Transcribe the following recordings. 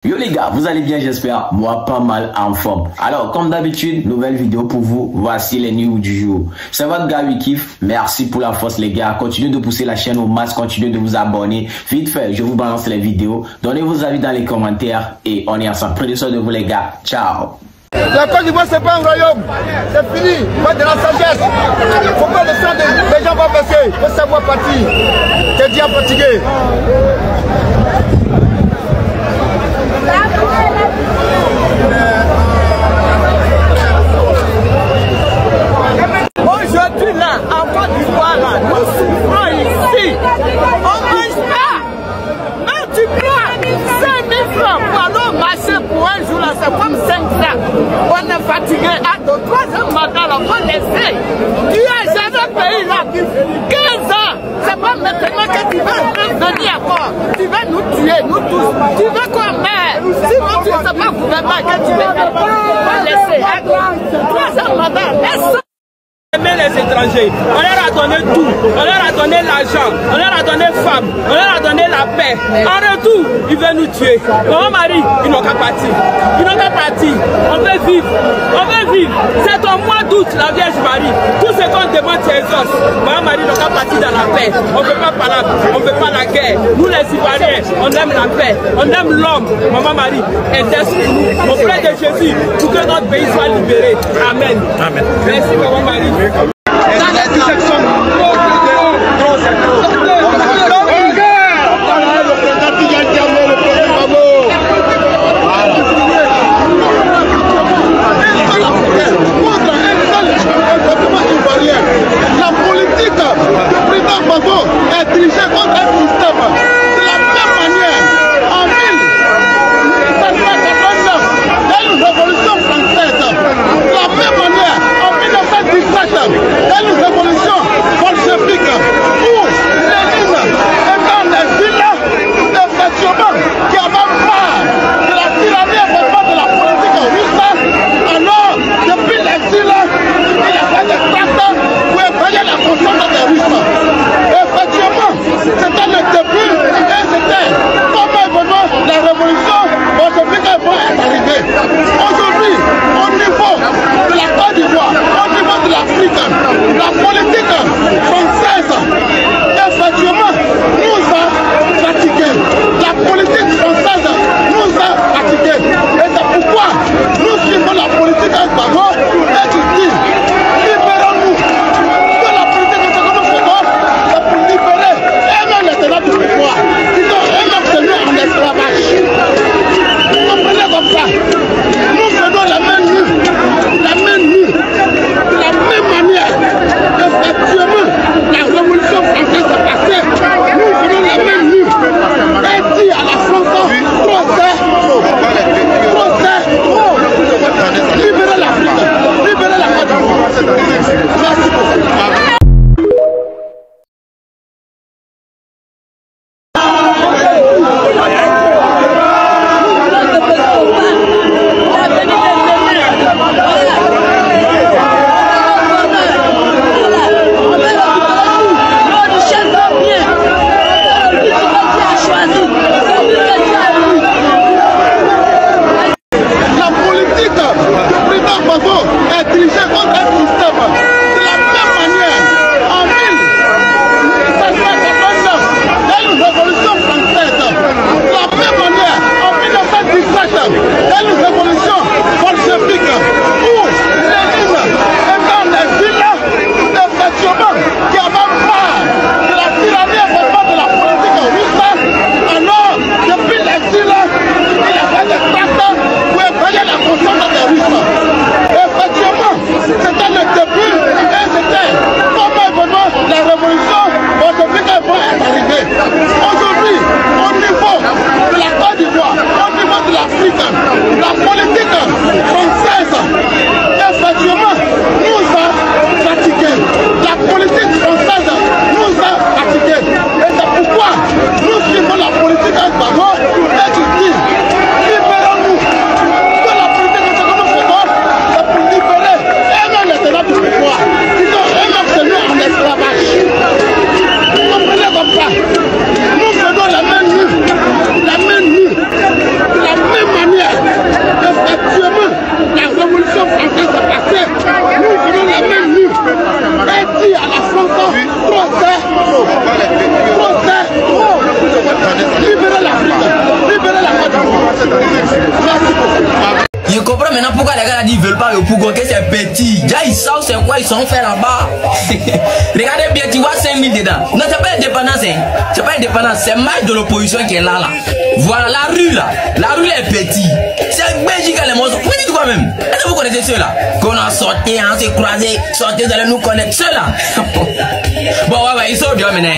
Yo les gars, vous allez bien j'espère, moi pas mal en forme. Alors comme d'habitude, nouvelle vidéo pour vous, voici les news du jour. C'est votre gars Wikif, merci pour la force les gars, continuez de pousser la chaîne au max, continuez de vous abonner. Vite fait, je vous balance les vidéos, donnez vos avis dans les commentaires et on est ensemble. Prenez soin de vous les gars, ciao. La Côte d'Ivoire c'est pas un royaume, c'est fini, pas de la sagesse. Faut pas le sang des gens vont baisser, faut savoir partir. T'es déjà fatigué. Aujourd'hui là, en Côte d'Ivoire là, nous souffrons ici. On mange pas. Mais tu prends 5 000 francs pour aller au marché pour un jour là, c'est comme 5 francs. On est fatigué. À ton troisième mandat là, on essaie. Tu as jamais payé là 15 ans. C'est pas maintenant que tu vas venir encore. Tu vas nous tuer, nous tous. Tu veux qu'on meure. Sinon tu ne sais pas gouvernement que tu veux faire. On laisser. À ton troisième mandat, laisse. Les étrangers, on leur a donné tout, on leur a donné l'argent, on leur a donné femme, on leur a donné la paix. En retour, ils veulent nous tuer. Mon mari, ils n'ont qu'à partir. Ils n'ont qu'à partir. On veut vivre. On veut vivre. C'est au mois d'août, la Vierge Marie. Tout ce qu'on demande, c'est exauce. Mon mari n'a qu'à partir dans la paix. On ne veut pas parler, on ne veut pas la guerre. Nous les Ivoiriens, on aime la paix, on aime l'homme. Maman Marie, intercède pour nous, auprès de Jésus, pour que notre pays soit libéré. Amen. Amen. Merci, Maman Marie. Aujourd'hui, au niveau de la Côte d'Ivoire, au niveau de l'Afrique, comprends maintenant pourquoi les gars disent qu'ils veulent pas le Pougon, que c'est petit. Déjà ils savent c'est quoi ils sont faits là-bas. Regardez bien, tu vois 5000 dedans. Non, c'est pas indépendance, hein. C'est pas indépendance, c'est match de l'opposition qui est là. Voilà la rue là. La rue là est petite. C'est Belgique les monstres. Vous dites quoi même? Est-ce que vous connaissez ceux-là? Qu'on a sorti, on s'est croisés, sortez, vous allez nous connaître. Ceux-là. Bon, ouais, ils sont dehors maintenant.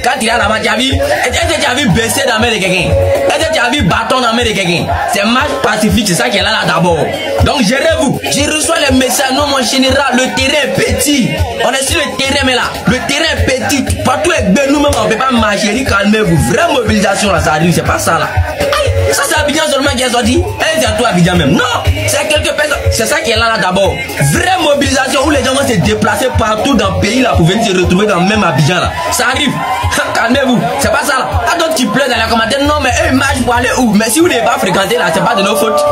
Quand il est là-bas, tu as vu, est-ce que tu as vu baisser dans la main de quelqu'un? Est-ce que tu as vu bâton dans la main de quelqu'un? C'est match pacifique, c'est ça qui est là d'abord. Donc, gérez-vous. Je reçois les messages, non, mon général, le terrain est petit. On est sur le terrain, mais là, le terrain est petit. Partout est bien, nous-mêmes, on ne peut pas marcher, calmez-vous. Vraie mobilisation, là, ça arrive, c'est pas ça, là. Aïe, ça, c'est Abidjan seulement qui est sorti. Et c'est toi, Abidjan même. Non, c'est quelques personnes. C'est ça qui est là d'abord. Vraie mobilisation où les gens vont se déplacer partout dans le pays, là, pour venir se retrouver dans le même Abidjan, là. Ça arrive. Calmez-vous. C'est pas ça, là. À d'autres qui pleurent dans les commentaires, non, mais eux, ils marchent pour aller où? Mais si vous n'avez pas fréquenté, là, c'est pas de nos fautes.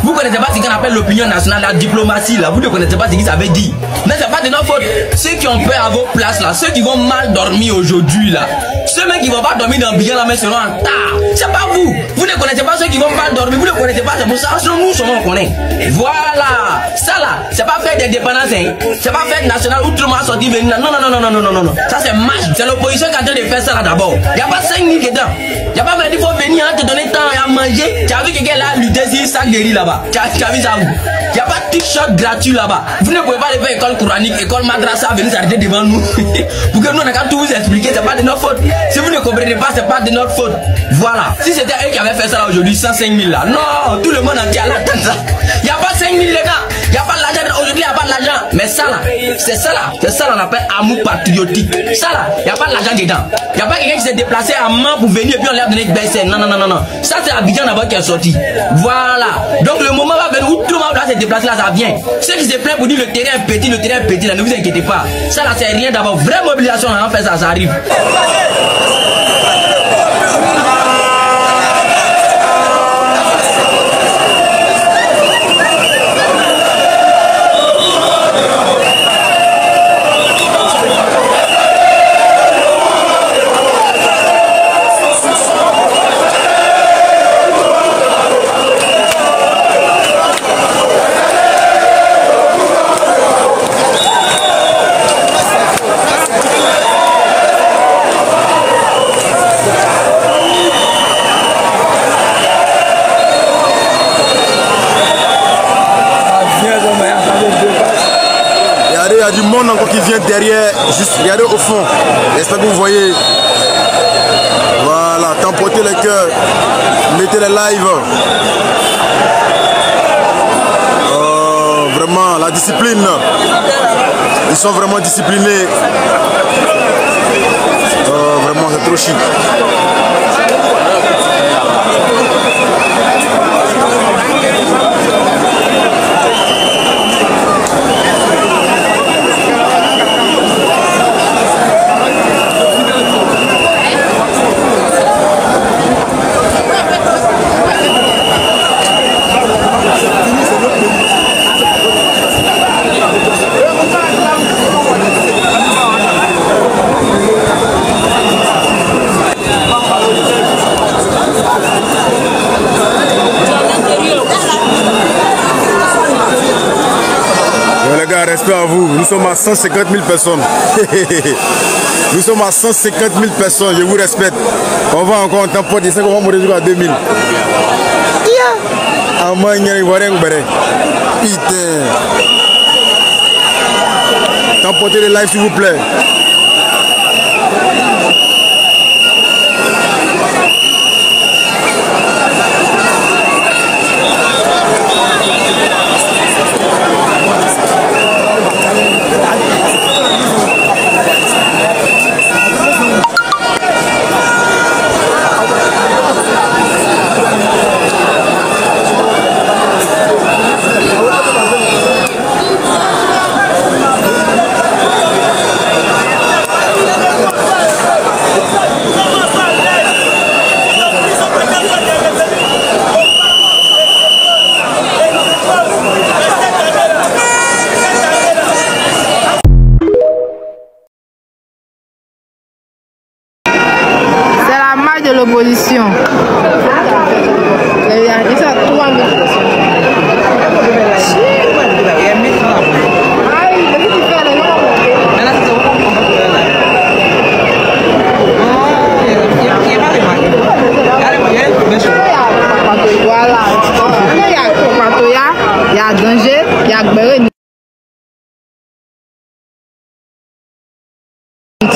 Vous connaissez pas ce qu'on appelle l'opinion nationale, la diplomatie, là. Vous ne connaissez pas ce qu'ils avaient dit. Mais c'est pas de nos fautes. Ceux qui ont peur à vos places, là, ceux qui vont mal dormir aujourd'hui, là, ceux même qui vont pas dormir dans le Abidjan, là, mais seront en tard. C'est pas vous. Vous ne connaissez pas ceux qui vont mal dormir. Vous ne connaissez pas. C'est pour ça que nous sommes on connaît. Voilà. Ça, là, c'est pas fait d'indépendance, hein. C'est pas fait national où tout le monde a sorti venir. Non, non, non, non, non, non, non, non. Ça, c'est match. C'est l'opposition qui est en train de faire ça, là, d'abord. Il n'y a pas 5000 dedans. Il n'y a pas fait, il faut venir, hein, te donner temps à manger. Tu as vu quelqu'un là lutter sur sac de riz là-bas. Tu as vu ça où? Il n'y a pas de t-shirt gratuit là-bas. Vous ne pouvez pas aller faire école coranique, école madrasa, venir s'arrêter devant nous. Pour que nous, on a qu'à tout vous expliquer, c'est pas de notre faute. Si vous ne comprenez pas, c'est pas de notre faute. Voilà. Si c'était eux qui avaient fait ça là aujourd'hui, 105 000 là. Non, tout le monde entier à l'attendre ça. Il n'y a pas 5 000 les gars. Il n'y a pas de l'argent. Aujourd'hui, il n'y a pas de l'argent. Mais ça là, c'est ça là. C'est ça là, on appelle amour patriotique. Ça là, il n'y a pas de l'argent dedans. Il n'y a pas quelqu'un qui s'est déplacé à main pour venir et puis on leur a donné baisser. Non, non, non, non, non. Ça, c'est Abidjan d'abord qui est sorti. Voilà. Donc le moment va venir où tout le monde doit se déplacer là, ça vient. Ceux qui se plaignent pour dire le terrain est petit là, ne vous inquiétez pas. Ça là, c'est rien d'abord. Vraie mobilisation, on fait ça, ça arrive. Il y a du monde encore qui vient derrière, juste regardez au fond. J'espère que vous voyez. Voilà, tempotez les cœurs, mettez les lives. Vraiment, la discipline. Ils sont vraiment disciplinés. Vraiment, c'est trop chic. Les gars, respect à vous. Nous sommes à 150 000 personnes. Nous sommes à 150 000 personnes. Je vous respecte. On va encore en temps pour dire qu'on va mourir à 2000. Putain. Tempotez les lives s'il vous plaît.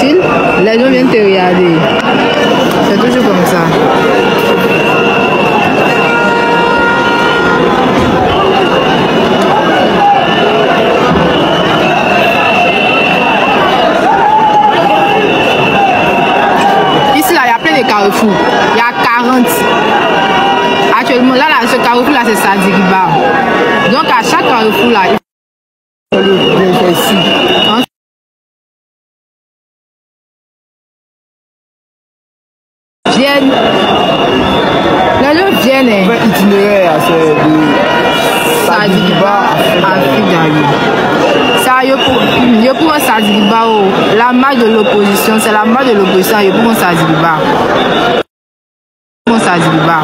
inutile, les gens viennent te regarder. C'est toujours comme ça. Ici, là, il y a plein de carrefours. Il y a 40. Actuellement, là, ce carrefour, là, c'est Sadiriba. Donc, à chaque carrefour, là, il faut le ici. Viennent. Les gens viennent. Itinéraire, c'est de Sadiriba à Fidali. Ça, il pour un Sadiriba. La marche de l'opposition, c'est la marche de l'opposition. Il pour un Sadiriba. Pour un Sadiriba.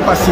passer.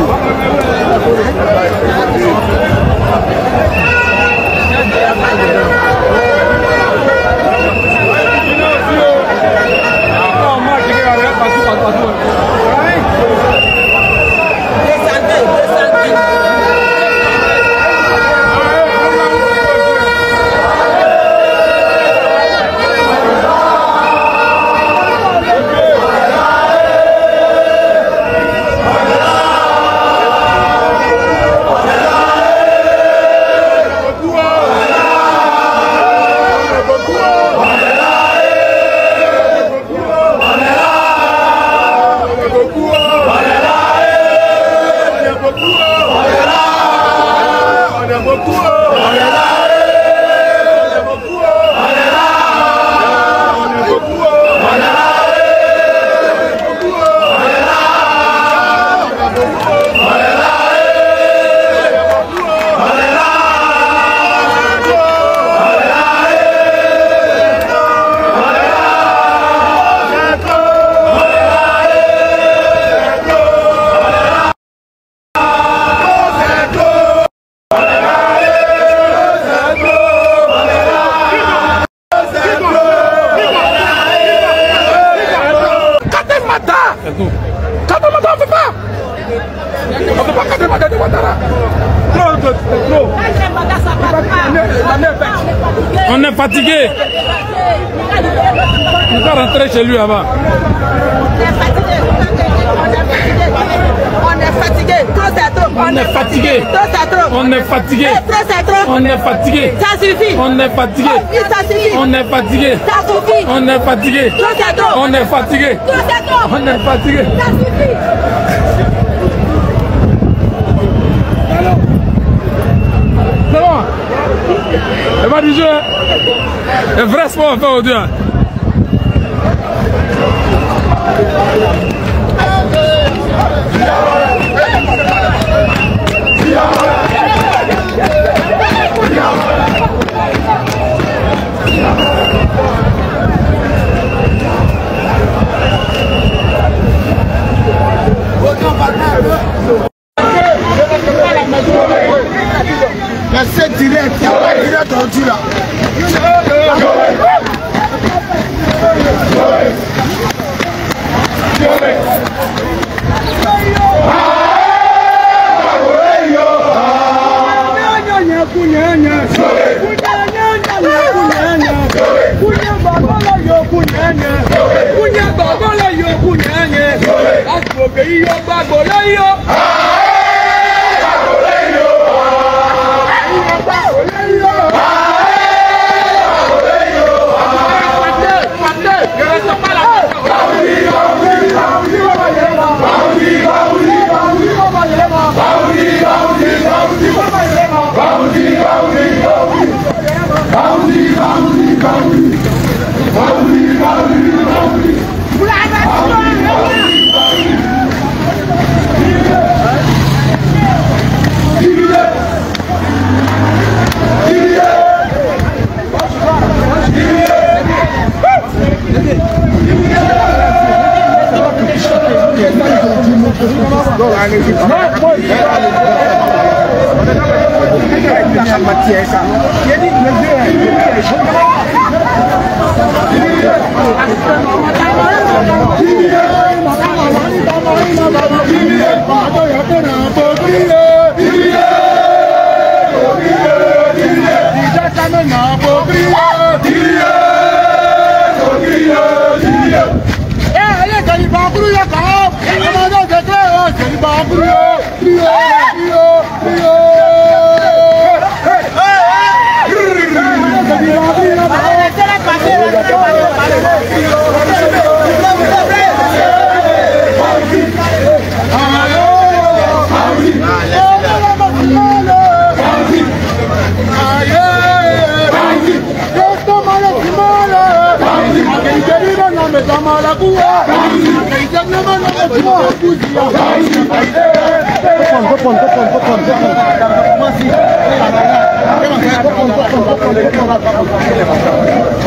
On est fatigué. On va rentrer chez lui avant. On est fatigué. Trop c'est trop. On est fatigué. Trop c'est trop. On est fatigué. Trop c'est trop. On est fatigué. Ça suffit. On est fatigué. Ça suffit. On est fatigué. Ça suffit. On est fatigué. Trop c'est trop. On est fatigué. Trop c'est trop. On est fatigué. Ça suffit. C'est bon. C'est pas du jeu. Le vrai sport à faire aujourd'hui. C'est direct, il n'y a pas direct rendu là.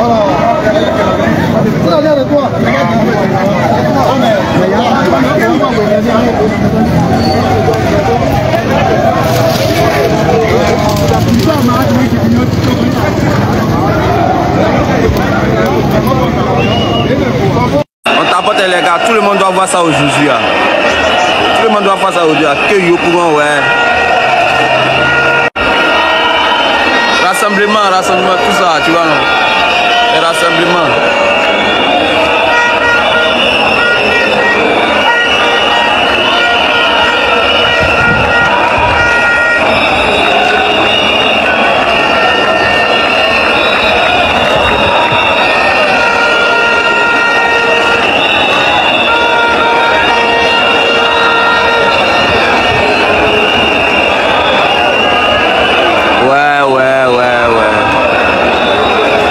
Voilà. voir ça aujourd'hui. Tout le monde doit voir ça aujourd'hui. Que yo pour ouais. Rassemblement, tout ça, tu vois non? Les rassemblements.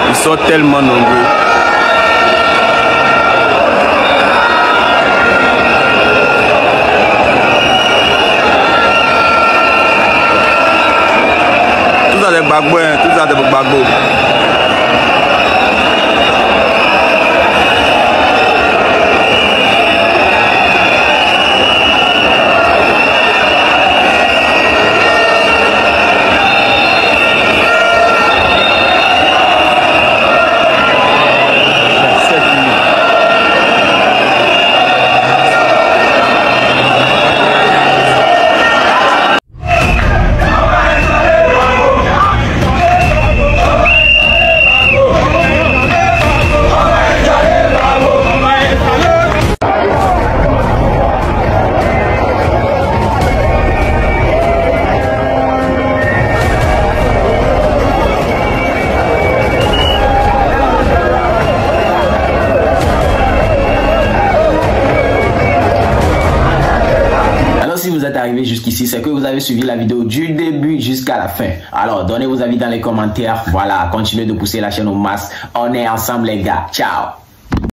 Ils sont tellement nombreux. Tout ça des bagos, tout ça des bagos. Si vous êtes arrivé jusqu'ici, c'est que vous avez suivi la vidéo du début jusqu'à la fin. Alors, donnez vos avis dans les commentaires. Voilà, continuez de pousser la chaîne au max. On est ensemble les gars. Ciao.